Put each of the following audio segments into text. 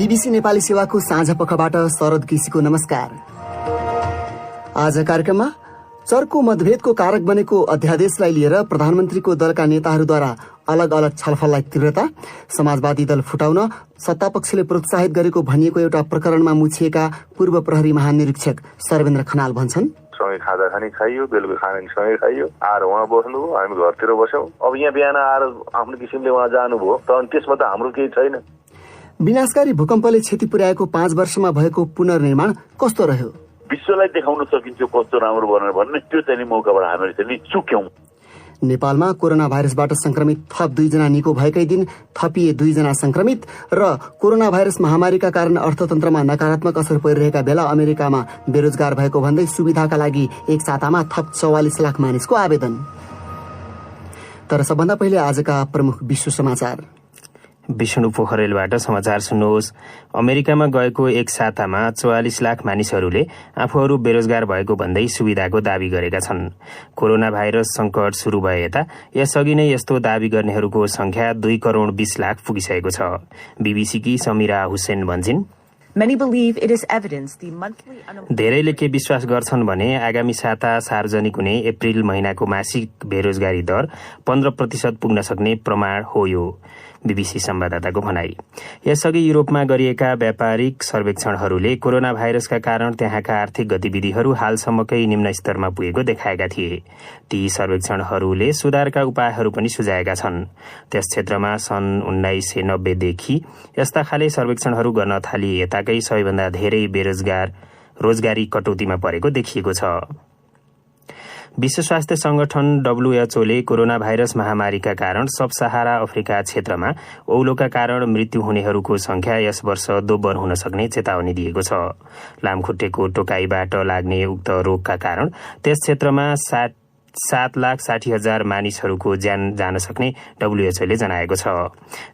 BBC Nepali सेवाको साँझ पखबाट शरद केसीको नमस्कार। आज कार्यक्रममा चर्को मतभेदको कारक बनेको अध्यादेशलाई लिएर प्रधानमन्त्रीको दलका नेताहरूद्वारा अलग अलग छलफललाई तीव्रता, समाजवादी दल फुटाउन सत्तापक्षले प्रोत्साहित गरेको भनिएको एउटा प्रकरणमा मुछिएका पूर्व प्रहरी महानिरीक्षक सर्वेन्द्र खनाल भन्छन्, सँगै खाजा खाने खाइयो, बेलुका खाने सँगै खाइयो, आएर उहाँ बस्नुभयो, हामी घरतिर बस्यौं। अब यहाँ बिहान आएर आफ्नो किसिमले उहाँ जानुभयो, तर त्यसमा त हाम्रो केही छैन। विनाशकारी भूकम्पले क्षति पुर्याएको 5 वर्षमा भएको पुनर्निर्माण कस्तो रह्यो? विश्वलाई देखाउन सकिन्छ कस्तो राम्रो बनेर भन्ने त्यो चाहिँ मौकाबाट हामीले चाहिँ चुक्यौं। नेपालमा कोरोना भाइरसबाट संक्रमित थप 2 जना निको भएकै दिन थपिए 2 जना संक्रमित र कोरोना भाइरस महामारीका कारण अर्थतन्त्रमा नकारात्मक असर परिरहेका बेला अमेरिकामा बेरोजगार भएको भन्दै सुविधाका लागि एक सातामा थप 44 लाख मानिसको आवेदन। तर सबभन्दा पहिले आजका प्रमुख विश्व समाचार। विष्णु पोखरेलबाट समाचार सुन्नुहोस्। अमेरिकामा गएको एक सातामा 44 लाख मानिसहरूले आफूहरू बेरोजगार भएको भन्दै सुविधाको दावी गरेका छन्। कोरोना भाइरस संकट शुरू भए यता यसअघि नै यस्तो दावी गर्नेहरूको संख्या 2 करोड 20 लाख पुगिसकेको छ। बीबीसीकी समीरा हुसैन भन्छिन्, धेरैले के विश्वास गर्छन् भने आगामी साता सार्वजनिक हुने अप्रिल महिनाको मासिक बेरोजगारी दर 15% पुग्न सक्ने प्रमाण हो यो। बीबीसी संवाददाताको भनाई। यसअघि युरोपमा गरिएका व्यापारिक सर्वेक्षणहरूले कोरोना भाइरसका कारण त्यहाँका आर्थिक गतिविधिहरू हालसम्मकै निम्न स्तरमा पुगेको देखाएका थिए। ती सर्वेक्षणहरूले सुधारका उपायहरू पनि सुझाएका छन्। त्यस क्षेत्रमा सन् 1990 देखि यस्ता खाले सर्वेक्षणहरू गर्न थालिए यताकै सबैभन्दा धेरै बेरोजगार रोजगारी कटौतीमा परेको देखिएको छ। विश्व स्वास्थ्य संगठन WHO ले कोरोना भाइरस महामारीका कारण सब सहारा अफ्रिका क्षेत्रमा औलोका कारण मृत्यु हुनेहरूको संख्या यस वर्ष दोब्बर हुन सक्ने चेतावनी दिएको छ। लामखुट्टेको टोकाइबाट लाग्ने उक्त रोगका कारण त्यस क्षेत्रमा 7,60,000 मानिसहरूको ज्यान जान सक्ने WHO ले जनाएको छ।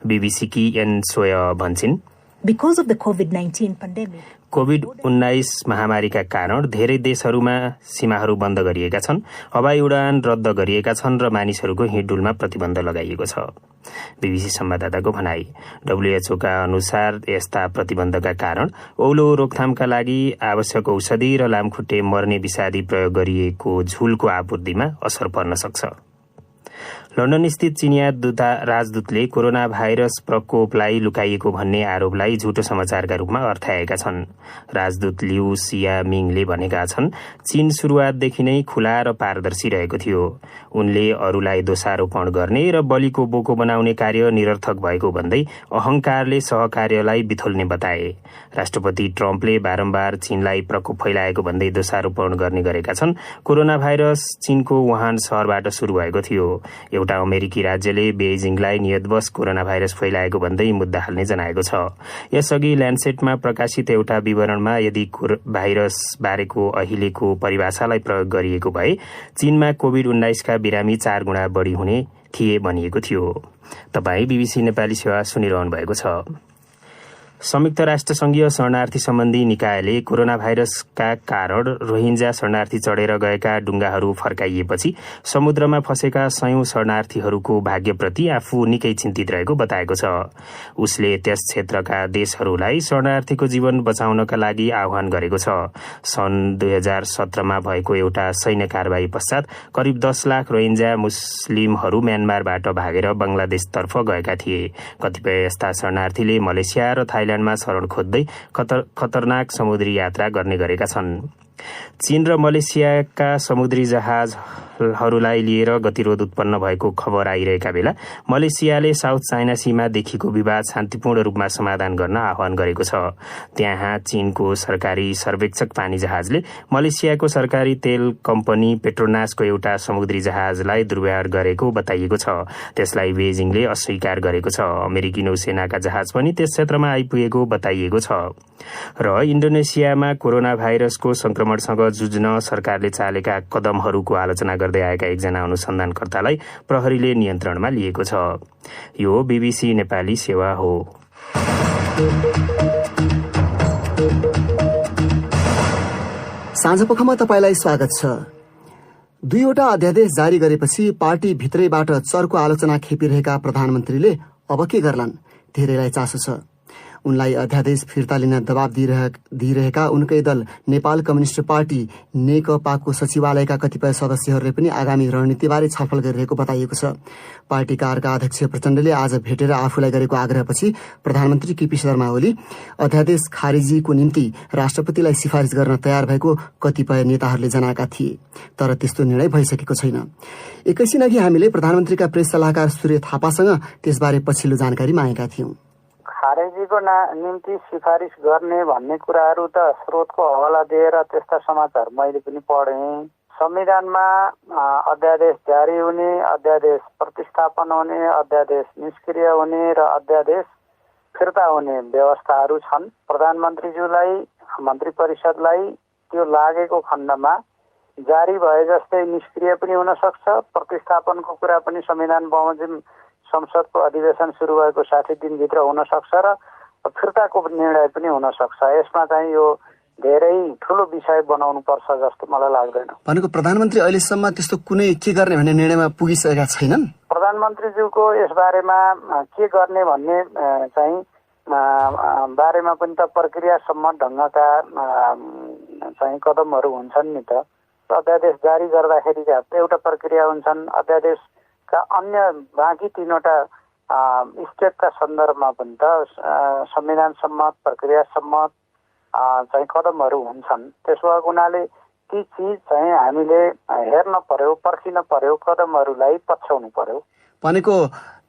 बीबीसीकी एन सोय भन्छिन्, Because of the COVID-19 pandemic, कोभिड-19 महामारीका कारण धेरै देशहरूमा सीमाहरू बन्द गरिएका छन्, हवाई उडान रद्द गरिएका छन् र मानिसहरूको हिँडडुलमा प्रतिबन्ध लगाइएको छ। बीबीसी संवाददाताको भनाई। WHO का अनुसार यस्ता प्रतिबन्धका कारण औलो रोकथामका लागि आवश्यक औषधि र लामखुट्टे मर्ने विषादी प्रयोग गरिएको झुलको आपूर्तिमा असर पर्न सक्छ। लन्डन स्थित चिनिया राजदूतले कोरोना भाइरस प्रकोपलाई लुकाइएको भन्ने आरोपलाई झुटो समाचारका रूपमा अर्थाएका छन्। राजदूत लिउ सियामिङले भनेका छन्, चीन सुरुवातदेखि नै खुला र पारदर्शी रहेको थियो। उनले अरूलाई दोषारोपण गर्ने र बलिको बोको बनाउने कार्य निरर्थक भएको भन्दै अहंकारले सहकार्यलाई बिथोल्ने बताए। राष्ट्रपति ट्रम्पले बारम्बार चीनलाई प्रकोप फैलाएको भन्दै दोषारोपण गर्ने गरेका छन्। कोरोना भाइरस चीनको वुहान शहरबाट शुरू भएको थियो। एउटा अमेरिकी राज्यले बेजिङलाई नियतवश कोरोना भाइरस फैलाएको भन्दै मुद्दा हाल्ने जनाएको छ। यसअघि ल्यान्डसेटमा प्रकाशित एउटा विवरणमा यदि भाइरस बारेको अहिलेको परिभाषालाई प्रयोग गरिएको भए चीनमा कोभिड-19 का बिरामी 4 गुणा बढी हुने थिए भनिएको थियो। तपाई बीबीसी नेपाली सेवा सुनिरहनु भएको छ। संयुक्त राष्ट्र संघीय शरणार्थी सम्बन्धी निकायले कोरोना भाइरसका कारण रोहिंजा शरणार्थी चढेर गएका डुङ्गाहरू फर्काइएपछि समुद्रमा फँसेका सयौं शरणार्थीहरूको भाग्यप्रति आफू निकै चिन्तित रहेको बताएको छ। उसले त्यस क्षेत्रका देशहरूलाई शरणार्थीको जीवन बचाउनका लागि आह्वान गरेको छ। सन् 2017मा भएको एउटा सैन्य कारबाही पश्चात करिब 10 लाख रोहिंजा मुस्लिमहरू म्यानमारबाट भागेर बंगलादेशतर्फ गएका थिए। कतिपय यस्ता शरणार्थीले मलेसिया र थाइल्याण्डमा शरण खोज्दै खतरनाक समुद्री यात्रा गर्ने गरेका छन्। चीन र मलेसियाका समुद्री जहाजहरूलाई लिएर गतिरोध उत्पन्न भएको खबर आइरहेका बेला मलेसियाले साउथ चाइना सीमादेखिको विवाद शान्तिपूर्ण रूपमा समाधान गर्न आह्वान गरेको छ। त्यहाँ चीनको सरकारी सर्वेक्षक पानी जहाजले मलेसियाको सरकारी तेल कम्पनी पेट्रोनासको एउटा समुद्री जहाजलाई दुर्व्यवहार गरेको बताइएको छ। त्यसलाई बेजिङले अस्वीकार गरेको छ। अमेरिकी नौसेनाका जहाज पनि त्यस क्षेत्रमा आइपुगेको बताइएको छ। र इन्डोनेसियामा कोरोना भाइरसको संक्रमणसँग जुझ्न सरकारले चालेका कदमहरूको आलोचना गर्दै आएका एकजना अनुसन्धानकर्तालाई प्रहरीले नियन्त्रणमा लिएको छ। यो बीबीसी नेपाली सेवा हो। साँझपखमा तपाईलाई स्वागत छ। 2वटा अध्यादेश जारी गरेपछि पार्टी भित्रैबाट चर्को आलोचना खेपिरहेका प्रधानमन्त्रीले अब के गर्लान्? धेरैलाई चासो छ। उनलाई अध्यादेश फिर्ता लिन दबाव दिइरहेका उनकै दल नेपाल कम्युनिस्ट पार्टी नेकपाको सचिवालयका कतिपय सदस्यहरूले पनि आगामी रणनीतिबारे छलफल गरिरहेको बताइएको छ। पार्टी कार्का अध्यक्ष प्रचण्डले आज भेटेर आफूलाई गरेको आग्रहपछि प्रधानमन्त्री केपी शर्मा ओली अध्यादेश खारिजीको निम्ति राष्ट्रपतिलाई सिफारिस गर्न तयार भएको कतिपय नेताहरूले जनाएका थिए, तर त्यस्तो निर्णय भइसकेको छैन। एकैछिन अघि हामीले प्रधानमन्त्रीका प्रेस सल्लाहकार सूर्य थापासँग त्यसबारे पछिल्लो जानकारी मागेका थियौं। खारेजीको निम्ति सिफारिस गर्ने भन्ने कुराहरू त स्रोतको हवाला दिएर त्यस्ता समाचार मैले पनि पढेँ। संविधानमा अध्यादेश जारी हुने, अध्यादेश प्रतिस्थापन हुने, अध्यादेश निष्क्रिय हुने र अध्यादेश फिर्ता हुने व्यवस्थाहरू छन्। प्रधानमन्त्रीज्यूलाई, मन्त्री परिषदलाई त्यो लागेको खण्डमा जारी भए जस्तै निष्क्रिय पनि हुन सक्छ, प्रतिस्थापनको कुरा पनि संविधान बमोजिम संसदको अधिवेशन सुरु भएको 60 दिनभित्र हुन सक्छ र फिर्ताको निर्णय पनि हुन सक्छ। यसमा चाहिँ यो धेरै ठूलो विषय बनाउनु पर्छ जस्तो मलाई लाग्दैन। भनेको प्रधानमन्त्री अहिलेसम्म त्यस्तो कुनै के गर्ने भन्ने निर्णयमा पुगिसकेका छैनन्। प्रधानमन्त्रीज्यूको यस बारेमा के गर्ने भन्ने चाहिँ बारेमा पनि त प्रक्रियासम्म ढङ्गका चाहिँ कदमहरू हुन्छन् नि त। अध्यादेश जारी गर्दाखेरिका एउटा प्रक्रिया हुन्छन्, अध्यादेशका अन्य बाँकी 3वटा स्टेपका सन्दर्भमा पनि त संविधान सम्मत, प्रक्रिया सम्मत चाहिँ कदमहरू हुन्छन्। त्यसो भएको हुनाले ती चिज चाहिँ हामीले हेर्न पर्यो, पर्खिन पर्यो, कदमहरूलाई पछ्याउनु पर्यो। भनेको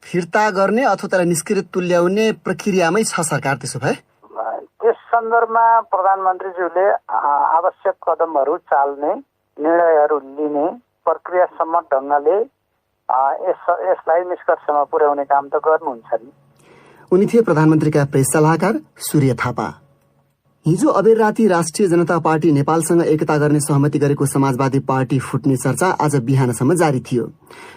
फिर्ता गर्ने अथवा त्यसलाई निष्क्रिय तुल्याउने प्रक्रियामै छ सरकार। त्यसो भए त्यस सन्दर्भमा प्रधानमन्त्रीज्यूले आवश्यक कदमहरू चाल्ने, निर्णयहरू लिने, प्रक्रिया सम्मत ढङ्गले यसलाई निष्कर्षमा पुर्याउने काम त गर्नुहुन्छ नि। उनी थिए प्रधानमन्त्रीका प्रेस सल्लाहकार सूर्य थापा। हिजो अबेर राति राष्ट्रिय जनता पार्टी नेपालसँग एकता गर्ने सहमति गरेको समाजवादी पार्टी फुट्ने चर्चा आज बिहानसम्म जारी थियो,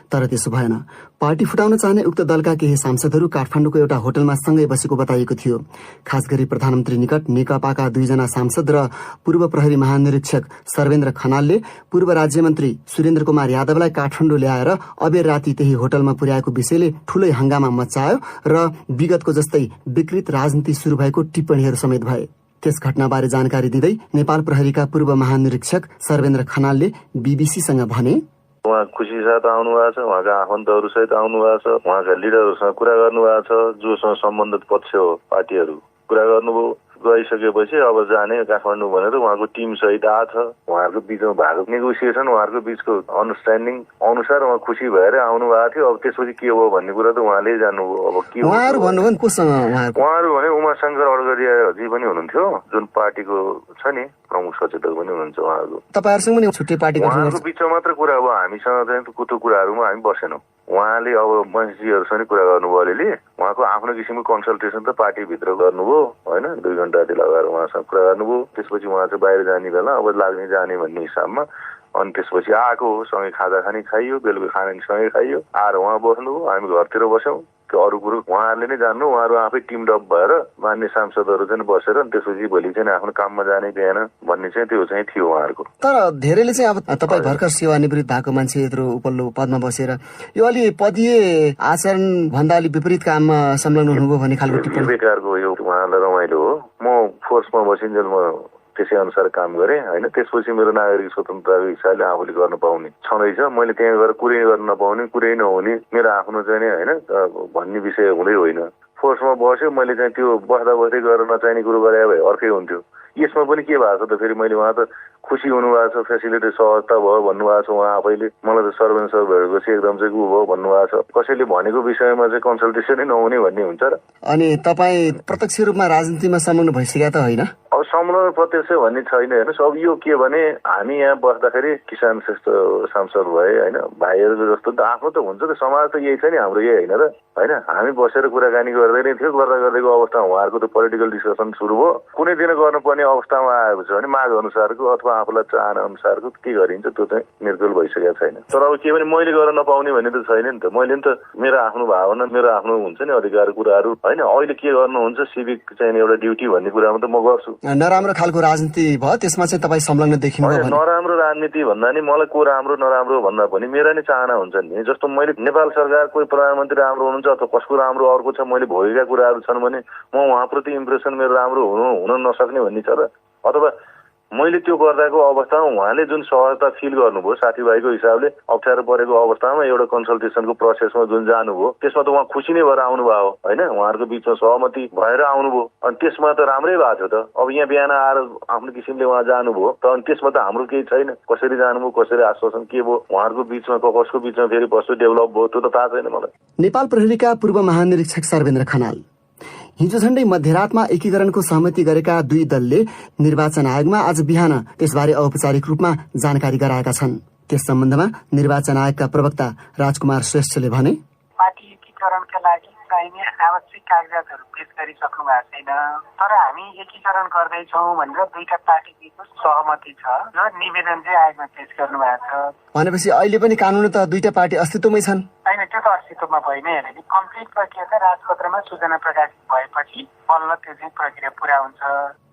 तर त्यसो भएन। पार्टी फुटाउन चाहने उक्त दलका केही सांसदहरू काठमाडौँको एउटा होटलमा सँगै बसेको बताइएको थियो। खास गरी प्रधानमन्त्री निकट नेकपाका 2 जना सांसद र पूर्व प्रहरी महानिरीक्षक सर्वेन्द्र खनालले पूर्व राज्यमन्त्री सुरेन्द्र कुमार यादवलाई काठमाडौँ ल्याएर अबेर राति त्यही होटलमा पुर्याएको विषयले ठूलै हंगामा मच्चायो र विगतको जस्तै विकृत राजनीति शुरू भएको टिप्पणीहरू समेत भए। त्यस घटनाबारे जानकारी दिँदै नेपाल प्रहरीका पूर्व महानिरीक्षक सर्वेन्द्र खनालले बीबीसीसँग भने, उहाँ खुसी साथ आउनु भएको छ, उहाँका आफन्तहरू सहित आउनु भएको छ, उहाँका लिडरहरूसँग कुरा गर्नु भएको छ, जोसँग सम्बन्धित पक्ष हो पार्टीहरू कुरा गर्नुभयो। गइसकेपछि अब जाने काठमाडौँ भनेर उहाँको टिम सहित आछ। उहाँहरूको बिचमा भएको नेगोसिएसन, उहाँहरूको बिचको अन्डरस्ट्यान्डिङ अनुसार उहाँ खुसी भएर आउनु भएको थियो। अब त्यसपछि के हो भन्ने कुरा त उहाँले जान्नुभयो। अब के उहाँहरू भन्नुभयो नि कोसँग? उहाँहरू भने उमाशङ्कर अडगरियाजी पनि हुनुहुन्थ्यो, जुन पार्टीको छ नि प्रमुख सचेतक पनि हुनुहुन्छ उहाँहरू। तपाईहरुसँग पनि छुट्टै पार्टी उहाँहरूको बिचमा मात्र कुरा हो, हामीसँग चाहिँ त्यो कुराहरूमा हामी बसेनौँ। उहाँले अब मन्त्रीहरूसँग कुरा गर्नुभयो, अलिअलि उहाँको आफ्नो किसिमको कन्सल्टेसन त पार्टीभित्र गर्नुभयो होइन। 2 घण्टा जति लगाएर उहाँसँग कुरा गर्नुभयो। त्यसपछि उहाँ चाहिँ बाहिर जाने बेला अब लाग्ने जाने भन्ने हिसाबमा अनि त्यसपछि आएको हो। सँगै खाजा खाने खाइयो, बेलुका खाना सँगै खाइयो, आएर उहाँ बस्नुभयो, हामी घरतिर बस्यौँ। त्यो अरू कुरो उहाँहरूले नै जान्नु। उहाँहरू आफै टिम डप भएर मान्य सांसदहरू चाहिँ बसेर अनि त्यसपछि भोलि चाहिँ आफ्नो काममा जाने भएन भन्ने चाहिँ त्यो चाहिँ थियो उहाँहरूको। तर धेरैले चाहिँ अब तपाईँ भर्खर सेवानिवृत्त भएको मान्छे यत्रो उपल्लो पदमा बसेर यो अलि पदीय आचरण भन्दा अलि विपरीत काममा संलग्न हुनुभयो भन्ने खालको टिप्पणी बेकारको यो उहाँलाई रमाइलो हो। म फोर्समा बसिन्जेल म त्यसै अनुसार काम गरेँ होइन। त्यसपछि मेरो नागरिक स्वतन्त्रताको हिसाबले आफूले गर्न पाउने छँदैछ। मैले त्यहाँ गएर कुरै गर्न नपाउने, कुरै नहुने मेरो आफ्नो चाहिँ नि होइन भन्ने विषय हुँदै होइन। फोर्समा बस्यो मैले चाहिँ त्यो बस्दा बस्दै गरेर नचाहिने कुरो गरे भए अर्कै हुन्थ्यो। यसमा पनि के भएको छ त फेरि मैले उहाँ त खुसी हुनुभएको छ, फेसिलिटी सहजता भयो भन्नुभएको छ उहाँ आफैले। मलाई त सर्वेन्ट सर भेटेपछि एकदम चाहिँ उ भयो भन्नुभएको छ। कसैले भनेको विषयमा चाहिँ कन्सल्टेसनै नहुने भन्ने हुन्छ र। अनि तपाईँ प्रत्यक्ष रूपमा राजनीतिमा संलग्न भइसकेका त होइन? अब संलग्न प्रत्यक्ष भन्ने छैन हेर्नुहोस्। अब यो के भने हामी यहाँ बस्दाखेरि किसान श्रेष्ठ सांसद भए होइन, भाइहरूको जस्तो त आफ्नो त हुन्छ त, समाज त यही छ नि हाम्रो, यही होइन र होइन। हामी बसेर कुराकानी गर्दै नै थियो। गर्दा गर्दैको अवस्थामा उहाँहरूको त पोलिटिकल डिस्कसन सुरु भयो। कुनै दिन गर्नुपर्ने अवस्थामा आएको छ भने माग अनुसारको अथवा आफूलाई चाहना अनुसारको के गरिन्छ त्यो चाहिँ निर्गुल भइसकेको छैन। तर अब के भने मैले गर्न नपाउने भन्ने त छैन नि त। मैले नि त मेरो आफ्नो भावना, मेरो आफ्नो हुन्छ नि अधिकार कुराहरू होइन। अहिले के गर्नुहुन्छ सिभिक चाहिँ एउटा ड्युटी भन्ने कुरामा त म गर्छु। नराम्रो खालको राजनीति भयो, त्यसमा चाहिँ तपाईँ संलग्न देखिनुभयो भने? नराम्रो राजनीति भन्दा नि मलाई को राम्रो नराम्रो भन्दा पनि मेरा नै चाहना हुन्छन् नि। जस्तो मैले नेपाल सरकार कोही प्रधानमन्त्री राम्रो हुनुहुन्छ अथवा कसको राम्रो अर्को छ, मैले भोगेका कुराहरू छन् भने म उहाँप्रति इम्प्रेसन मेरो राम्रो हुन नसक्ने भन्ने छ र, अथवा मैले त्यो गर्दाको अवस्थामा उहाँले जुन सहजता फिल गर्नुभयो साथीभाइको हिसाबले अप्ठ्यारो परेको अवस्थामा एउटा कन्सल्टेसनको प्रोसेसमा जुन जानुभयो त्यसमा त उहाँ खुसी नै भएर आउनुभयो होइन, उहाँहरूको बिचमा सहमति भएर आउनुभयो, अनि त्यसमा त राम्रै भएको थियो त। अब यहाँ बिहान आएर आफ्नो किसिमले उहाँ जानुभयो त, अनि त्यसमा त हाम्रो केही छैन, कसरी जानुभयो, कसरी आश्वासन के भयो, उहाँहरूको बिचमा कसको बिचमा फेरि कस्तो डेभलप भयो त्यो त थाहा छैन मलाई। नेपाल प्रहरीका पूर्व महानिरीक्षक सर्वेन्द्र खनाल, हिजो झण्डै मध्यरातमा एकीकरणको सहमति गरेका दुई दलले निर्वाचन आयोगमा आज बिहान त्यसबारे औपचारिक रूपमा जानकारी गराएका छन्। त्यस सम्बन्धमा निर्वाचन आयोगका प्रवक्ता राजकुमार श्रेष्ठले भने, पार्टी एकीकरणका लागि चाहिने आवश्यक कागजातहरू पेश गरिसक्नु भएको छैन, तर हामी एकीकरण गर्दैछौँ भनेर दुईटा पार्टीको सहमति छ र निवेदन चाहिँ आयोगमा पेश गर्नु भएको छ। भनेपछि अहिले पनि कानून त दुईटा पार्टी अस्तित्वमै छन्? होइन, त्यो त अस्तित्वमा भइ नै हाल्यो नि। कम्प्लिट प्रक्रिया चाहिँ राजपत्रमा सूचना प्रकाशित भएपछि बल्ल त्यो चाहिँ प्रक्रिया पुरा हुन्छ।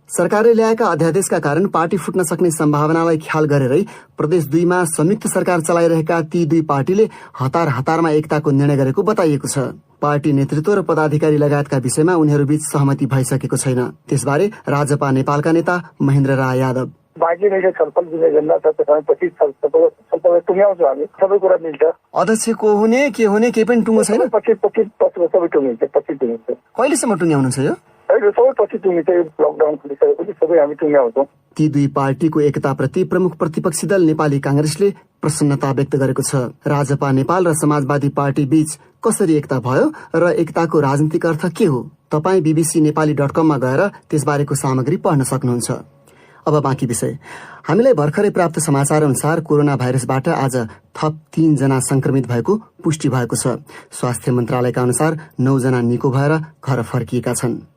सरकारले ल्याएका अध्यादेशका कारण पार्टी फुट्न सक्ने सम्भावनालाई ख्याल गरेरै प्रदेश 2 मा संयुक्त सरकार चलाइरहेका ती दुई पार्टीले हतारमा एकताको निर्णय गरेको बताइएको छ। पार्टी नेतृत्व र पदाधिकारी लगायतका विषयमा उनीहरूबीच सहमति भइसकेको छैन। त्यसबारे राजपा नेपालका नेता महेन्द्र राय यादव, बाँकी रहेको छलफल जुन एजेन्डा छ त्यसमा पछि छलफल टुङ्ग्याउँछौँ हामी, सबै कुरा मिल्छ। अध्यक्ष को हुने के हुने केही पनि टुङ्गो छैन? पछि सबै टुङ्गिन्छ, पछि टुङ्गिन्छ। कहिलेसम्म टुङ्ग्याउनुहुन्छ यो? सबै पछि टुङ्गिन्छ, लकडाउन खुलिसकेपछि सबै हामी टुङ्ग्याउँछौँ। ती दुई पार्टीको एकताप्रति प्रमुख प्रतिपक्षी दल नेपाली कांग्रेसले प्रसन्नता व्यक्त गरेको छ। राजपा नेपाल र समाजवादी पार्टी बीच कसरी एकता भयो र एकताको राजनीतिक अर्थ के हो? तपाईँ BBC नेपाली.com मा गएर त्यसबारेको सामग्री पढ्न सक्नुहुन्छ। अब बाँकी विषय। हामीलाई भर्खरै प्राप्त समाचार अनुसार कोरोना भाइरसबाट आज थप 3 जना संक्रमित भएको पुष्टि भएको छ। स्वास्थ्य मन्त्रालयका अनुसार 9 जना निको भएर घर फर्किएका छन्।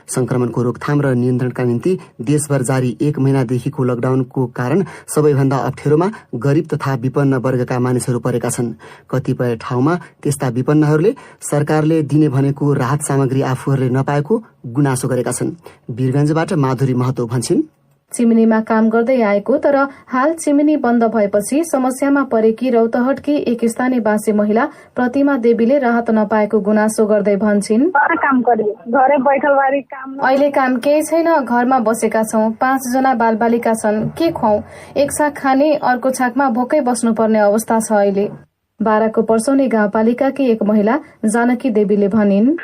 संक्रमणको रोकथाम र नियन्त्रणका निम्ति देशभर जारी 1 महिनादेखिको लकडाउनको कारण सबैभन्दा अप्ठ्यारोमा गरिब तथा विपन्न वर्गका मानिसहरू परेका छन्। कतिपय ठाउँमा त्यस्ता विपन्नहरूले सरकारले दिने भनेको राहत सामग्री आफूहरूले नपाएको गुनासो गरेका छन्। वीरगञ्जबाट माधुरी महतो भन्छिन्, चिमिनीमा काम गर्दै आएको तर हाल चिमिनी बन्द भएपछि समस्यामा परेकी रौतहटकी एक स्थानीय बासी महिला प्रतिमा देवीले राहत नपाएको गुनासो गर्दै भन्छिन्, अहिले काम केही छैन, घरमा बसेका छौं, 5 जना बालबालिका छन्, के खुवाऊ, एक छाक खाने अर्को छाकमा भोकै बस्नुपर्ने अवस्था छ। अहिले बाराको पर्सौनी गाउँपालिकाकी एक महिला जानकी देवीले भनिन्,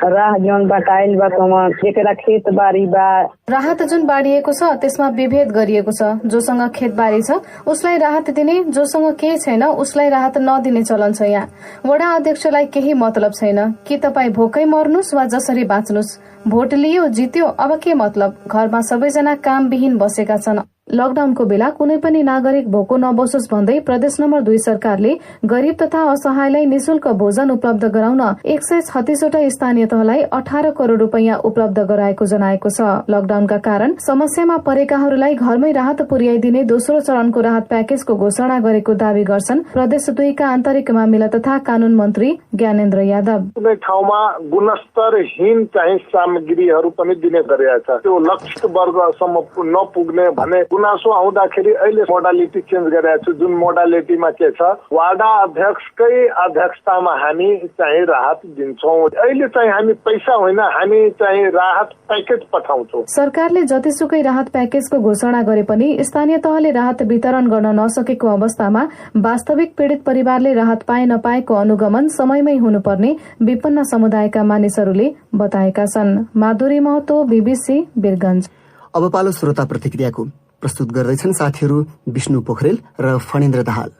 राहत जुन बाँडिएको छ त्यसमा विभेद गरिएको छ। जोसँग खेतबारी छ उसलाई राहत दिने, जोसँग केही छैन उसलाई राहत नदिने चलन छ। यहाँ वडा अध्यक्षलाई केही मतलब छैन कि तपाईँ भोकै मर्नुस् वा जसरी बाँच्नुस्। भोट लियो जित्यो, अब के मतलब? घरमा सबैजना कामविहीन बसेका छन्। लकडाउनको बेला कुनै पनि नागरिक भोको नबसोस् भन्दै प्रदेश नम्बर 2 सरकारले गरिब तथा असहायलाई निशुल्क भोजन उपलब्ध गराउन 136 वटा स्थानीय तहलाई 18 करोड़ रुपैयाँ उपलब्ध गराएको जनाएको छ। लकडाउनका कारण समस्यामा परेकाहरूलाई घरमै राहत पुर्याइदिने दोस्रो चरणको राहत प्याकेजको घोषणा गरेको दावी गर्छन् प्रदेश 2 का आन्तरिक मामिला तथा कानून मन्त्री ज्ञानेन्द्र यादव। कुनै ठाउँमा गुणस्तरहीन चाहिँ सामग्रीहरू पनि दिने गरेका छ, त्यो लक्षित वर्गसम्म नपुग्ने भने गुनासो आउँदाखेरि अहिले मोडालिटी चेन्ज गरेका छु। जुन मोडालिटीमा के छ, वार्डा अध्यक्षकै अध्यक्षतामा हामी चाहिँ राहत दिन्छौँ। अहिले चाहिँ हामी पैसा होइन, हामी चाहिँ राहत प्याकेज पठाउँछौँ। सरकारले जतिसुकै राहत प्याकेजको घोषणा गरे पनि स्थानीय तहले राहत वितरण गर्न नसकेको अवस्थामा वास्तविक पीड़ित परिवारले राहत पाए नपाएको अनुगमन समयमै हुनुपर्ने विपन्न समुदायका मानिसहरूले बताएका छन्। माधुरी महतो, BBC वीरगञ्ज। अब पालो श्रोता प्रतिक्रियाको। प्रस्तुत गर्दैछन् साथीहरू विष्णु पोखरेल र फणेन्द्र दाहाल।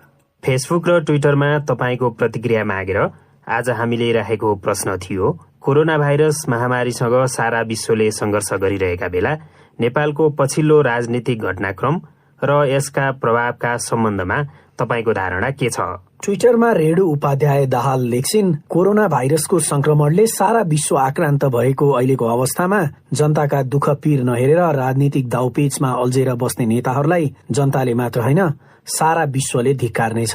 फेसबुक र ट्विटरमा तपाईँको प्रतिक्रिया मागेर आज हामीले राखेको प्रश्न थियो, कोरोना भाइरस महामारीसँग सारा विश्वले संघर्ष गरिरहेका बेला नेपालको पछिल्लो राजनीतिक घटनाक्रम र यसका प्रभावका सम्बन्धमा तपाईँको धारणा के छ? ट्विटरमा रेणु उपाध्याय दाहाल लेख्छिन्, कोरोना भाइरसको संक्रमणले सारा विश्व आक्रान्त भएको अहिलेको अवस्थामा जनताका दुःख पीर नहेरेर राजनीतिक दाउपेचमा अल्झेर बस्ने नेताहरूलाई जनताले मात्र होइन सारा विश्वले धिक्कार्नेछ।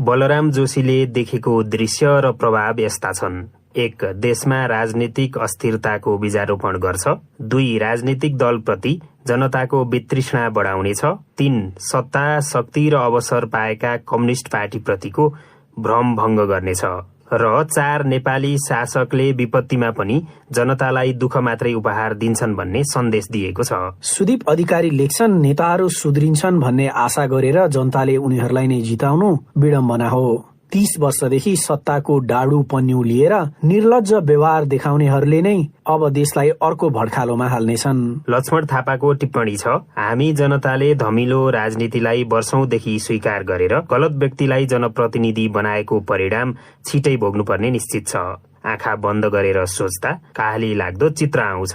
बलराम जोशीले देखेको दृश्य र प्रभाव यस्ता छन्। 1. देशमा राजनीतिक अस्थिरताको बीजारोपण गर्छ। 2. राजनीतिक दलप्रति जनताको वितृष्णा बढाउनेछ। 3. सत्ता, शक्ति र अवसर पाएका कम्युनिष्ट पार्टीप्रतिको भ्रम भङ्ग गर्नेछ। र 4. नेपाली शासकले विपत्तिमा पनि जनतालाई दुःख मात्रै उपहार दिन्छन् भन्ने सन्देश दिएको छ। सुदीप अधिकारी लेख्छन्, नेताहरू सुध्रिन्छन् भन्ने आशा गरेर जनताले उनीहरूलाई नै जिताउनु विडम्बना हो। 30 वर्षदेखि सत्ताको डाडु पन्यु लिएर निर्लज्ज व्यवहार देखाउनेहरूले नै अब देशलाई अर्को भड्खालोमा हाल्नेछन्। लक्ष्मण थापाको टिप्पणी छ, हामी जनताले धमिलो राजनीतिलाई वर्षौंदेखि स्वीकार गरेर गलत व्यक्तिलाई जनप्रतिनिधि बनाएको परिणाम छिटै भोग्नुपर्ने निश्चित छ। आँखा बन्द गरेर सोच्दा काहली लाग्दो चित्र आउँछ।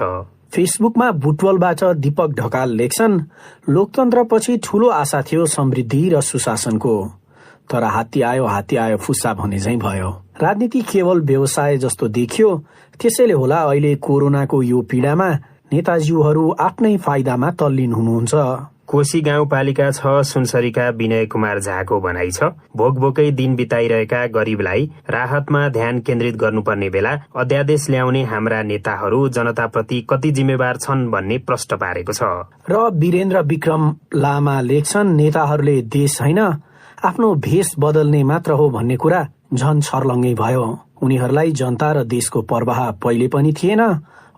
फेसबुकमा बुटवलबाट दीपक ढकाल लेख्छन्, लोकतन्त्रपछि ठूलो आशा थियो समृद्धि र सुशासनको, तर हात्ती आयो फुस्सा भने झैं भयो। राजनीति केवल व्यवसाय जस्तो देखियो, त्यसैले होला अहिले कोरोनाको यो पीडामा नेताजीहरू आफ्नै फाइदामा तल्लीन हुनुहुन्छ। कोशी गाउँपालिका 6 सुनसरीका विनय कुमार झाको भनाइ छ, भोकभोकै दिन बिताइरहेका गरीबलाई राहतमा ध्यान केन्द्रित गर्नुपर्ने बेला अध्यादेश ल्याउने हाम्रा नेताहरू जनताप्रति कति जिम्मेवार छन् भन्ने प्रश्न पारेको छ। र वीरेन्द्र विक्रम लामा लेख्छन्, नेताहरूले देश होइन आफ्नो भेष बदल्ने मात्र हो भन्ने कुरा झन छर्लङ्गै भयो। उनीहरूलाई जनता र देशको प्रवाह पहिले पनि थिएन,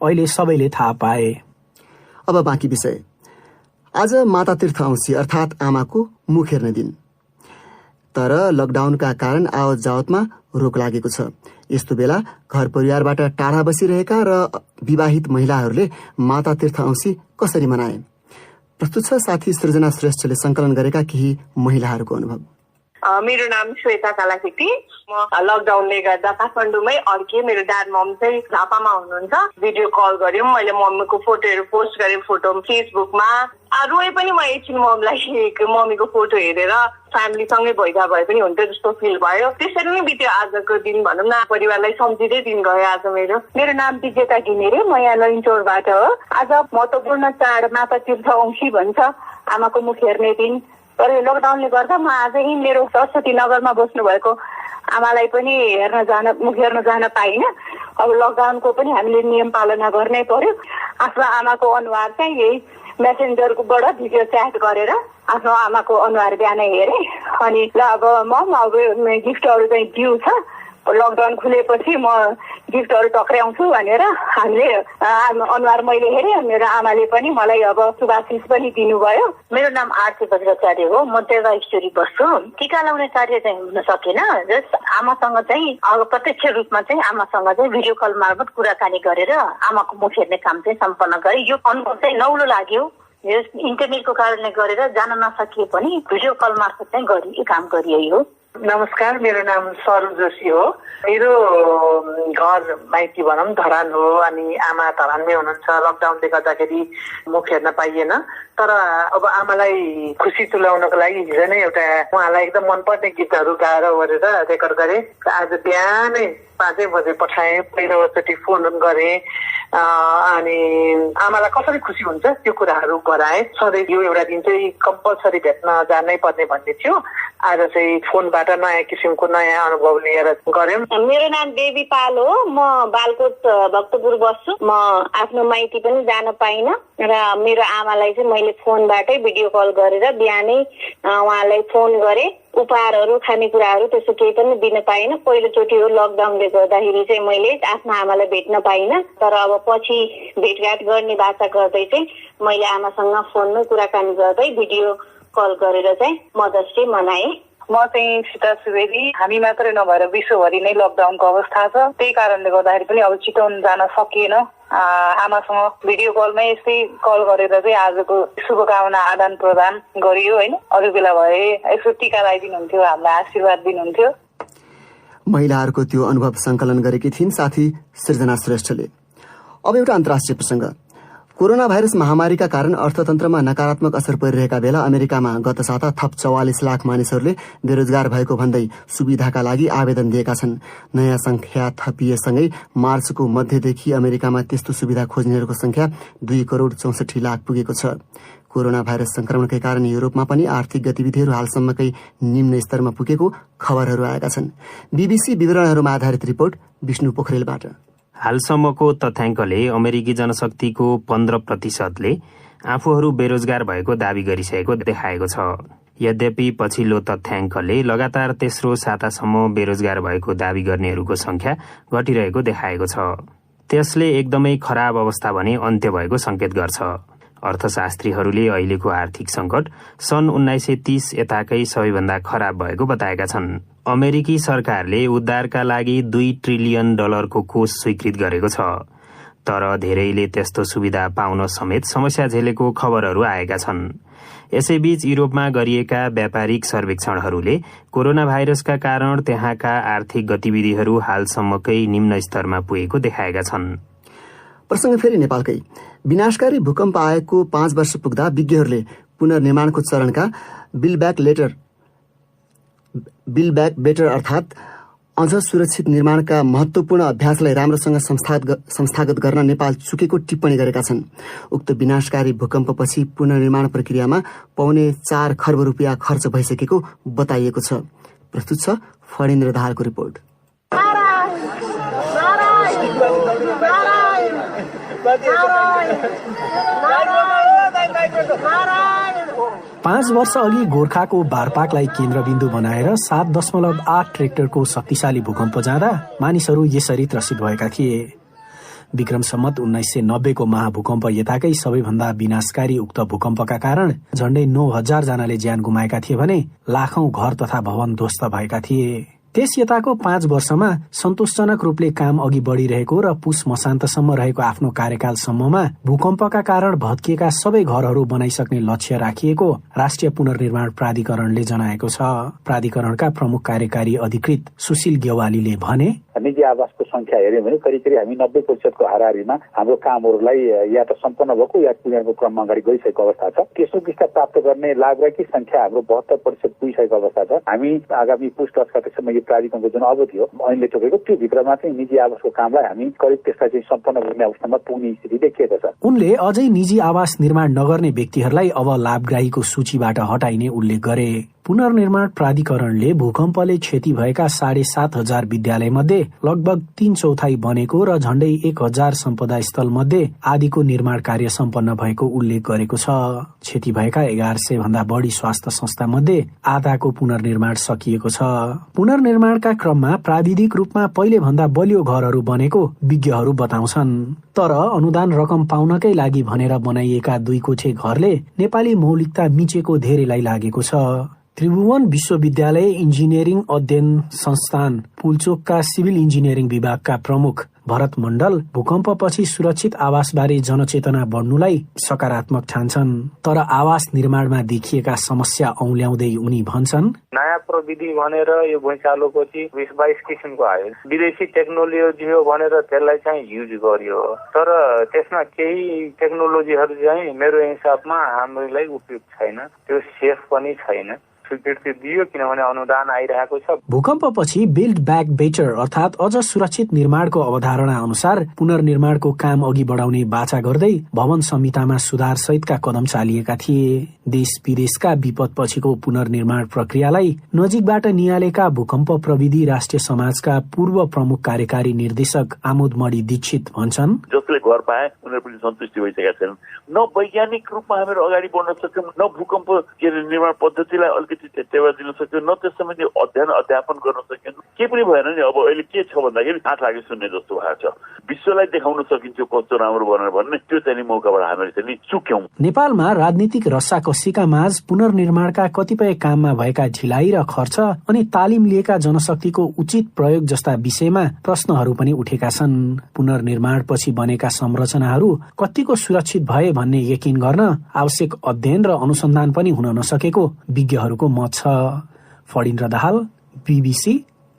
अहिले सबैले थाहा पाए। अब बाँकी विषय। आज माता तीर्थ औँसी अर्थात आमाको मुख हेर्ने दिन, तर लकडाउनका कारण आवत जावतमा रोक लागेको छ। यस्तो बेला घर परिवारबाट टाढा बसिरहेका र विवाहित महिलाहरूले माता तीर्थ औँसी कसरी मनाए? प्रस्तुत छ साथी सृजना श्रेष्ठले संकलन गरेका केही महिलाहरूको अनुभव। मेरो नाम श्वेता कालाकेटी। म लकडाउनले गर्दा काठमाडौँमै अड्के। मेरो ड्याड मम चाहिँ झापामा हुनुहुन्छ। भिडियो कल गर्यौं, मैले मम्मीको फोटोहरू पोस्ट गरेँ फोटो फेसबुकमा। रोए पनि म एकछिन मम्मीको फोटो हेरेर फ्यामिलीसँगै भइदा भए पनि हुन्थ्यो जस्तो फिल भयो। त्यसरी नै बित्यो आजको दिन, भनौँ न परिवारलाई सम्झिँदै दिन गयो आज मेरो नाम विजेता घिमिरे, म यहाँ लैनचौरबाट हो। आज महत्वपूर्ण चाड माता तीर्थ औँसी भन्छ, आमाको मुख हेर्ने दिन। तर लकडाउनले गर्दा म आज यही मेरो सरस्वती नगरमा बस्नु भएको आमालाई पनि मुख हेर्न जान पाइन। अब लकडाउनको पनि हामीले नियम पालना गर्नै पर्यो। आफ्नो आमाको अनुहार चाहिँ यही मेसेन्जरबाट भिडियो च्याट गरेर आफ्नो आमाको अनुहार बिहानै हेरेँ। अनि ल अब गिफ्टहरू चाहिँ ड्यू छ, लकडाउन खुलेपछि म गिफ्टहरू टक्राउँछु भनेर हामीले अनुहार मैले हेरेँ। मेरो आमाले पनि मलाई अब शुभाशिष पनि दिनुभयो। मेरो नाम आरती बज्राचार्य हो। म देवा स्टोरी बस्छु। टीका लगाउने कार्य चाहिँ हुन सकेन। जस्ट आमासँग चाहिँ अब प्रत्यक्ष रूपमा चाहिँ आमासँग चाहिँ भिडियो कल मार्फत कुराकानी गरेर आमाको मुख हेर्ने काम चाहिँ सम्पन्न गरेँ। यो अनुभव चाहिँ नौलो लाग्यो। यस इन्टरनेटको कारणले गरेर जान नसकिए पनि भिडियो कल मार्फत चाहिँ काम गरिए हो। नमस्कार, मेरो नाम सरू जोशी हो। मेरो घर माइती भनौँ धरान हो, अनि आमा धरानमै हुनुहुन्छ। लकडाउनले गर्दाखेरि मुख हेर्न पाइएन, तर अब आमालाई खुसी तुल्याउनको लागि हिजो नै एउटा उहाँलाई एकदम मनपर्ने गीतहरू गाएर गरेर रेकर्ड गरेँ। आज बिहानै 5 बजे पठाएँ। पहिलोचोटि फोन गरेँ अनि आमालाई कसरी खुसी हुन्छ त्यो कुराहरू गराएँ। सधैँ यो एउटा दिन चाहिँ कम्पलसरी भेट्न जानै पर्ने भन्ने थियो। आज चाहिँ फोनबाट नयाँ किसिमको नयाँ अनुभव लिएर गऱ्यौँ। मेरो नाम देवी पाल हो। म बालकोट भक्तपुर बस्छु। म आफ्नो माइती पनि जान पाइन र मेरो आमालाई चाहिँ मैले फोनबाटै भिडियो कल गरेर बिहानै उहाँलाई फोन गरेँ। उपहारहरू खानेकुराहरू त्यस्तो केही पनि दिन पाइन। पहिलोचोटि हो लकडाउनले गर्दाखेरि चाहिँ मैले आफ्नो आमालाई भेट्न पाइन, तर अब पछि भेटघाट गर्ने बाचा गर्दै चाहिँ मैले आमासँग फोनमै कुराकानी गर्दै भिडियो कल गरेर चाहिँ मदर्स डे मनाएँ। म चाहिँ सीता सुवेदी। हामी मात्रै नभएर विश्वभरि नै लकडाउनको अवस्था छ। त्यही कारणले गर्दाखेरि पनि अब चितवन जान सकिएन। आमासँग भिडियो कलमै यस्तै कल गरेर चाहिँ आजको शुभकामना आदान प्रदान गरियो होइन। अरू बेला भए यसो टीका लगाइदिनुहुन्थ्यो, हामीलाई आशीर्वाद दिनुहुन्थ्यो। महिलाहरूको त्यो अनुभव संकलन गरेकी थिइन् साथी सृजना श्रेष्ठले। अब एउटा अन्तर्राष्ट्रिय प्रसंग। कोरोना भाइरस महामारीका कारण अर्थतन्त्रमा नकारात्मक असर परिरहेका बेला अमेरिकामा गत साता थप 44 लाख मानिसहरूले बेरोजगार भएको भन्दै सुविधाका लागि आवेदन दिएका छन्। नयाँ संख्या थपिएसँगै मार्चको मध्यदेखि अमेरिकामा त्यस्तो सुविधा खोज्नेहरूको संख्या 2 करोड 64 लाख पुगेको छ। कोरोना भाइरस संक्रमणकै कारण युरोपमा पनि आर्थिक गतिविधिहरू हालसम्मकै निम्न स्तरमा पुगेको खबरहरू आएका छन्। बीबीसी विवरणहरूमा आधारित रिपोर्ट विष्णु पोखरेलबाट। हालसम्मको तथ्याङ्कले अमेरिकी जनशक्तिको 15%ले आफूहरू बेरोजगार भएको दावी गरिसकेको देखाएको छ। यद्यपि पछिल्लो तथ्याङ्कले लगातार तेस्रो सातासम्म बेरोजगार भएको दावी गर्नेहरूको संख्या घटिरहेको देखाएको छ। त्यसले एकदमै खराब अवस्था भने अन्त्य भएको संकेत गर्छ। अर्थशास्त्रीहरूले अहिलेको आर्थिक संकट सन् 1930 यताकै सबैभन्दा खराब भएको बताएका छन्। अमेरिकी सरकारले उद्धारका लागि $2 ट्रिलियन को कोष स्वीकृत गरेको छ, तर धेरैले त्यस्तो सुविधा पाउन समेत समस्या झेलेको खबरहरू आएका छन्। यसैबीच युरोपमा गरिएका व्यापारिक सर्वेक्षणहरूले कोरोना भाइरसका कारण त्यहाँका आर्थिक गतिविधिहरू हालसम्मकै निम्न स्तरमा पुगेको देखाएका छन्। प्रसंग फेरि नेपालकै। विनाशकारी भूकम्प आएको 5 वर्ष पुग्दा विज्ञहरूले पुनर्निर्माणको चरणका बिल्ड ब्याक बेटर अर्थात अझ सुरक्षित निर्माणका महत्वपूर्ण अभ्यासलाई राम्रोसँग संस्थागत गर्न नेपाल चुकेको टिप्पणी गरेका छन्। उक्त विनाशकारी भूकम्पपछि पुनर्निर्माण प्रक्रियामा $4.25 खर्ब रुपियाँ खर्च भइसकेको बताइएको छ। प्रस्तुत छ फणेन्द्र दाहालको रिपोर्ट। 5 वर्ष अघि गोर्खाको बारपाकलाई केन्द्रबिन्दु बनाएर 7.8 रेक्टरको शक्तिशाली भूकम्प जाँदा मानिसहरू यसरी त्रसित भएका थिए। विक्रम सम्मत 1990 को महाभूकम्प यताकै सबैभन्दा विनाशकारी उक्त भूकम्पका कारण झण्डै 9,000 जनाले ज्यान गुमाएका थिए भने लाखौं घर तथा भवन ध्वस्त भएका थिए। त्यस यताको 5 वर्षमा सन्तोषजनक रूपले काम अघि बढ़िरहेको र पुष मसान्तसम्म रहेको आफ्नो कार्यकालसम्ममा भूकम्पका कारण भत्किएका सबै घरहरू बनाइसक्ने लक्ष्य राखिएको राष्ट्रिय पुनर्निर्माण प्राधिकरणले जनाएको छ। प्राधिकरणका प्रमुख कार्यकारी अधिकृत सुशील गेवालीले भने, निजी आवासको संख्या हेर्यो भने करिब हामी 90% को हाराहारीमा हाम्रो कामहरूलाई या त सम्पन्न भएको या पुनर्को क्रममा अगाडि गइसकेको अवस्था छ। तेस्रो किस्ता प्राप्त गर्ने लाभ्रेकी संख्या हाम्रो 72% पुगिसकेको अवस्था छ। हामी आगामी पुष 10 गतेसम्म यो प्राधिकरणको जुन अवधि हो ऐनले तोकेको त्यो भित्रमा चाहिँ निजी आवासको कामलाई हामी करिब त्यसलाई चाहिँ सम्पन्न गर्ने अवस्थामा पुग्ने स्थिति देखिएको छ। उनले अझै निजी आवास निर्माण नगर्ने व्यक्तिहरूलाई अब लाभग्राहीको सूचीबाट हटाइने उल्लेख गरे। पुनर्निर्माण प्राधिकरणले भूकम्पले क्षति भएका 7,500 विद्यालय मध्ये लगभग 3/4 बनेको र झण्डै 1,000 सम्पदा स्थल मध्ये आदिको निर्माण कार्य सम्पन्न भएको उल्लेख गरेको छ। क्षति भएका 1100 भन्दा बढी स्वास्थ्य संस्था मध्ये आधाको पुनर्निर्माण सकिएको छ। पुनर्निर्माणका क्रममा प्राविधिक रूपमा पहिले भन्दा बलियो घरहरू बनेको विज्ञहरू बताउँछन्। तर अनुदान रकम पाउनकै लागि भनेर बनाइएका 2 कोठे घरले नेपाली मौलिकता मिचेको धेरैलाई लागेको छ। त्रिभुवन विश्वविद्यालय इन्जिनियरिङ अध्ययन संस्थान पुलचोकका सिभिल इन्जिनियरिङ विभागका प्रमुख भरत मण्डल भूकम्पपछि सुरक्षित आवासबारे जनचेतना बढ्नुलाई सकारात्मक ठान्छन्। तर आवास निर्माणमा देखिएका समस्या औल्याउँदै उनी भन्छन्, नयाँ प्रविधि भनेर यो भुइँचालोपछि 20-22 किसिमको आयो। विदेशी टेक्नोलोजी हो भनेर त्यसलाई चाहिँ युज गरियो, तर त्यसमा केही टेक्नोलोजीहरू चाहिँ मेरो हिसाबमा हामीलाई उपयुक्त छैन, त्यो सेफ पनि छैन। स्वीकृति दियो किनभने अनुदान आइरहेको छ। भूकम्पपछि बिल्ड ब्याक बेटर अर्थात अझ सुरक्षित निर्माणको अवधारणा अनुसार पुनर्निर्माणको काम अघि बढाउने बाचा गर्दै भवन संहितामा सुधार सहितका कदम चालिएका थिए। देश विदेशका विपदपछिको पुनर्निर्माण प्रक्रियालाई नजिकबाट निहालेका भूकम्प प्रविधि राष्ट्रिय समाजका पूर्व प्रमुख कार्यकारी निर्देशक आमोद मणि दीक्षित भन्छन्, जसले घर पाए उनीहरू पनि सन्तुष्टि भइसकेका छन्। न वैज्ञानिक रूपमा हामीहरू अगाडि बढ्न सक्यौं, न भूकम्प निर्माण पद्धतिलाई अलिकति टेवा दिन सक्यौं, न त्यस सम्बन्धी अध्ययन अध्यापन गर्न सक्यौं। के पनि भएन नि। अब अहिले के छ भन्दाखेरि आँट लागि सुन्ने जस्तो भएको छ। विश्वलाई देखाउन सकिन्छ कस्तो राम्रो भनेर भन्ने त्यो चाहिँ मौकाबाट हामीले चाहिँ चुक्यौं। नेपालमा राजनीतिक रस्साकस्सीका माझ पुनर्निर्माणका कतिपय काममा भएका ढिलाइ र खर्च अनि तालिम लिएका जनशक्तिको उचित प्रयोग जस्ता विषयमा प्रश्नहरू पनि उठेका छन्। पुनर्निर्माणपछि बनेका संरचनाहरू कतिको सुरक्षित भए भन्ने यकिन गर्न आवश्यक अध्ययन र अनुसन्धान पनि हुन नसकेको विज्ञहरूको मत छ। फणेन्द्र दाहाल, बीबीसी,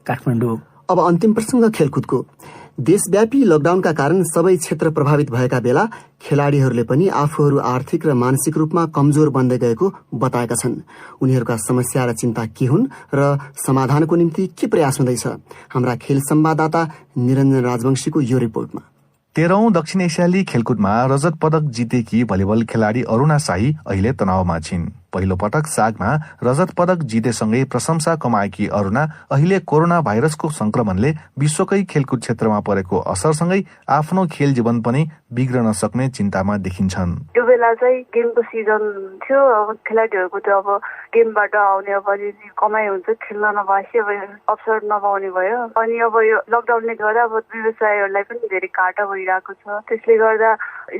काठमाडौँ। अब अन्तिम प्रसंग खेलकुदको। देशव्यापी लकडाउनका कारण सबै क्षेत्र प्रभावित भएका बेला खेलाड़ीहरूले पनि आफूहरू आर्थिक र मानसिक रूपमा कमजोर बन्दै गएको बताएका छन्। उनीहरूका समस्या र चिन्ता के हुन् र समाधानको निम्ति के प्रयास हुँदैछ? हाम्रा खेल संवाददाता निरञ्जन राजवंशीको यो रिपोर्टमा। 13औं दक्षिण एसियाली खेलकुदमा रजत पदक जितेकी भलिबल खेलाड़ी अरुणा शाही अहिले तनावमा छिन्। पहिलो पटक सागमा रजत पदक जितेसँगै प्रशंसा कमाएकी अरुणा अहिले कोरोना भाइरसको संक्रमणले विश्वकै खेलकुद क्षेत्रमा परेको असरसँगै आफ्नो खेल जीवन पनि बिग्रन सक्ने चिन्तामा देखिन्छन्। त्यो बेला चाहिँ गेमको सिजन थियो, अब खेलाडीहरूको त अब गेमबाट आउने अब कमाइ हुन्छ, खेल्न नपाएपछि अब अवसर नपाउने भयो। अनि अब यो लकडाउनले गर्दा अब व्यवसायहरूलाई पनि धेरै घाटा भइरहेको छ। त्यसले गर्दा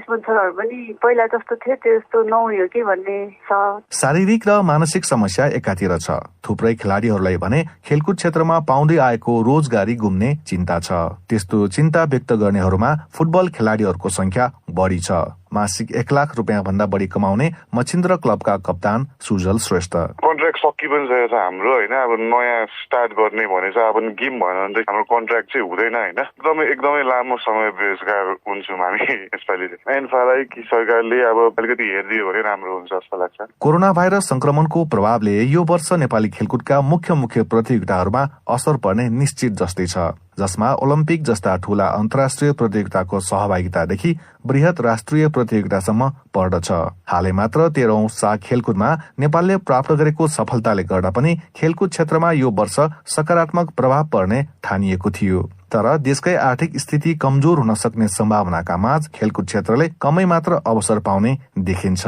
स्पोन्सरहरू पनि पहिला जस्तो थियो त्यस्तो नहुने हो कि भन्ने छ। शारीरिक र मानसिक समस्या एकातिर छ, थुप्रै खेलाड़ीहरूलाई भने खेलकुद क्षेत्रमा पाउँदै आएको रोजगारी गुम्ने चिन्ता छ। त्यस्तो चिन्ता व्यक्त गर्नेहरूमा फुटबल खेलाड़ीहरूको संख्या बढी छ। मासिक 1 लाख रुपियाँ भन्दा बढी कमाउने मचिन्द्र क्लबका कप्तान सुजल श्रेष्ठ। कन्ट्र्याक्ट सकि पनि सकेको छ हाम्रो होइन। अब नयाँ स्टार्ट गर्ने भने चाहिँ अब गेम भएन भने चाहिँ हाम्रो कन्ट्र्याक्ट चाहिँ हुँदैन होइन। एकदमै लामो समय बेरोजगार हुन्छौँ हामी यसपालि। एन्फालाई कि सरकारले अब अलिकति हेरिदियो भने राम्रो हुन्छ जस्तो लाग्छ। कोरोना भाइरस संक्रमणको प्रभावले यो वर्ष नेपाली खेलकुदका मुख्य प्रतियोगिताहरूमा असर पर्ने निश्चित जस्तै छ, जसमा ओलम्पिक जस्ता ठूला अन्तर्राष्ट्रिय प्रतियोगिताको सहभागितादेखि वृहत राष्ट्रिय प्रतियोगितासम्म पर्दछ। हालै मात्र 13औं साग खेलकुदमा नेपालले प्राप्त गरेको सफलताले गर्दा पनि खेलकुद क्षेत्रमा यो वर्ष सकारात्मक प्रभाव पर्ने ठानिएको थियो। तर देशकै आर्थिक स्थिति कमजोर हुन सक्ने सम्भावनाका माझ खेलकुद क्षेत्रले कमै मात्र अवसर पाउने देखिन्छ।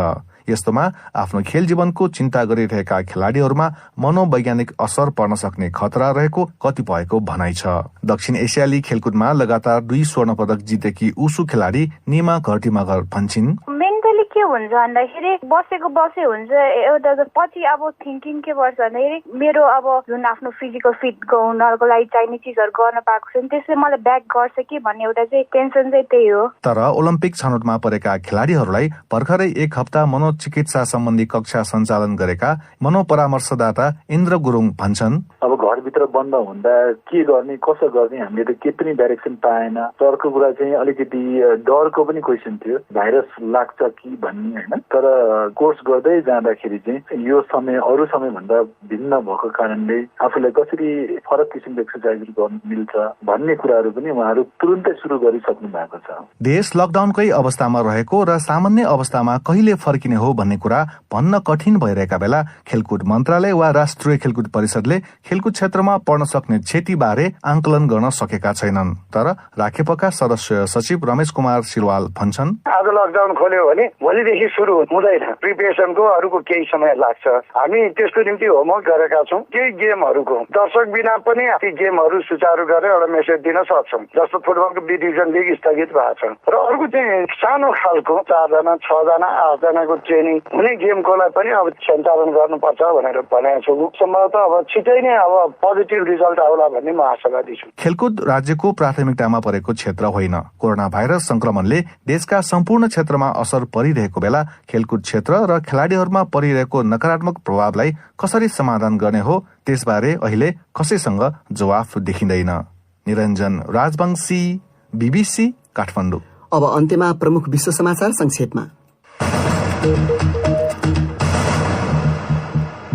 यस्तोमा आफ्नो खेल जीवनको चिन्ता गरिरहेका खेलाड़ीहरूमा मनोवैज्ञानिक असर पर्न सक्ने खतरा रहेको कतिपयको भनाइ छ। दक्षिण एसियाली खेलकुदमा लगातार 2 स्वर्ण पदक जितेकी उसु खेलाड़ी निमा घरतीमागर भन्छिन्, मेन्टली के हुन्छ भन्दाखेरि बसे हुन्छ। एउटा पछि अब थिङ्किङ के पर्छ भन्दाखेरि मेरो अब जुन आफ्नो फिजिकल फिट हुनको लागि चाहिने चिजहरू गर्न पाएको छ त्यसले मलाई ब्याक गर्छ कि भन्ने एउटा चाहिँ टेन्सन चाहिँ त्यही हो। तर ओलम्पिक छनौटमा परेका खेलाड़ीहरूलाई भर्खरै 1 हप्ता मनोचिकित्सा सम्बन्धी कक्षा सञ्चालन गरेका मनोपरामर्शदाता इन्द्र गुरुङ भन्छन्, अब घरभित्र बन्द हुँदा के गर्ने कसो गर्ने हामीले त के पनि डाइरेक्सन पाएन। अर्को कुरा चाहिँ अलिकति डरको पनि क्वेसन थियो, भाइरस लाग्छ कि भन्ने होइन। तर कोर्स गर्दै जाँदाखेरि चाहिँ यो समय अरू समयभन्दा भिन्न भएको कारणले आफूलाई कसरी फरक किसिमको एक्सर्साइजहरू गर्न मिल्छ भन्ने कुराहरू पनि उहाँहरू तुरुन्तै सुरु गरिसक्नु भएको छ। देश लकडाउनकै अवस्थामा रहेको र सामान्य अवस्थामा कहिले फर्किने हो भन्ने कुरा भन्न कठिन भइरहेका बेला खेलकुद मन्त्रालय वा राष्ट्रिय खेलकुद परिषदले खेलकुद क्षेत्रमा पर्न सक्ने क्षति बारे आंकलन गर्न सकेका छैनन्। तर राखेपका सदस्य सचिव रमेश कुमार सिलवाल भन्छन्, आज लकडाउन खोल्यो भने भोलिदेखि सुरु हुँदैन, प्रिपेरेसनको अरूको केही समय लाग्छ। हामी त्यसको निम्ति होमवर्क गरेका छौँ। केही गेमहरूको दर्शक बिना पनि ती गेमहरू सुचारू गरेर एउटा मेसेज दिन सक्छौँ। जस्तो फुटबलको बी डिभिजन लिग स्थगित भएको छ र अर्को चाहिँ सानो खालको 4 जना 6 जना 8 जनाको ट्रेनिङ हुने गेमकोलाई पनि अब सञ्चालन गर्नुपर्छ भनेर भनेको छु। सम्भवतः अब छिटै नै अब पोजिटिभ रिजल्ट आउला भन्ने म आशावादी छु। खेलकुद राज्यको प्राथमिकतामा परेको क्षेत्र होइन। कोरोना भाइरस संक्रमणले देशका सम्पूर्ण क्षेत्रमा असर परिरहेको बेला खेलकुद क्षेत्र र खेलाड़ीहरूमा परिरहेको नकारात्मक प्रभावलाई कसरी समाधान गर्ने हो त्यसबारे अहिले कसैसँग जवाफ देखिँदैन। निरञ्जन राजवंशी, बीबीसी काठमाडौँ। अब अन्त्यमा प्रमुख विश्व समाचार संक्षेपमा।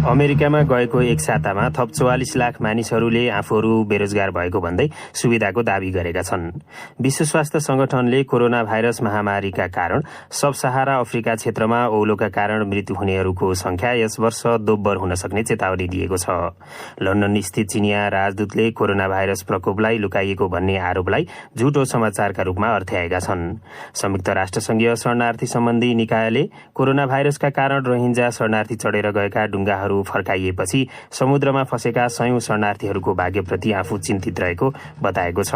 अमेरिकामा गएको 1 सातामा थप 44 लाख मानिसहरूले आफूहरू बेरोजगार भएको भन्दै सुविधाको दावी गरेका छन्। विश्व स्वास्थ्य संगठनले कोरोना भाइरस महामारीका कारण सब सहारा अफ्रिका क्षेत्रमा औलोका कारण मृत्यु हुनेहरूको संख्या यस वर्ष दोब्बर हुन सक्ने चेतावनी दिएको छ। लन्डन स्थित चिनिया राजदूतले कोरोना भाइरस प्रकोपलाई लुकाइएको भन्ने आरोपलाई झुटो समाचारका रूपमा अर्थ्याएका छन्। संयुक्त राष्ट्र संघीय शरणार्थी सम्बन्धी निकायले कोरोना भाइरसका कारण रोहिंजा शरणार्थी चढेर गएका डुङ्गाहरू फर्काइएपछि समुद्रमा फँसेका 100 शरणार्थीहरूको भाग्यप्रति आफू चिन्तित रहेको बताएको छ।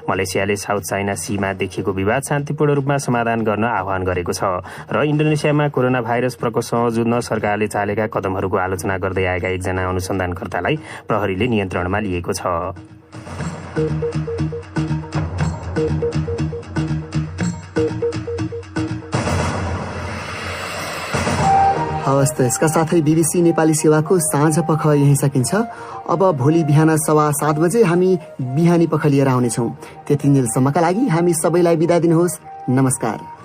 मलेसियाले साउथ चाइना सीमा देखिएको विवाद शान्तिपूर्ण रूपमा समाधान गर्न आह्वान गरेको छ र इन्डोनेसियामा कोरोना भाइरस प्रकोपसँग जुझ्न सरकारले चालेका कदमहरूको आलोचना गर्दै आएका एकजना अनुसन्धानकर्तालाई प्रहरीले नियन्त्रणमा लिएको छ। हवस्, यसका साथै BBC नेपाली सेवाको साँझ पख यही सकिन्छ। अब भोलि बिहान 7:15 बजे हामी बिहानी पख लिएर आउनेछौँ। त्यति बेलसम्मका लागि हामी सबैलाई बिदा दिनुहोस्। नमस्कार।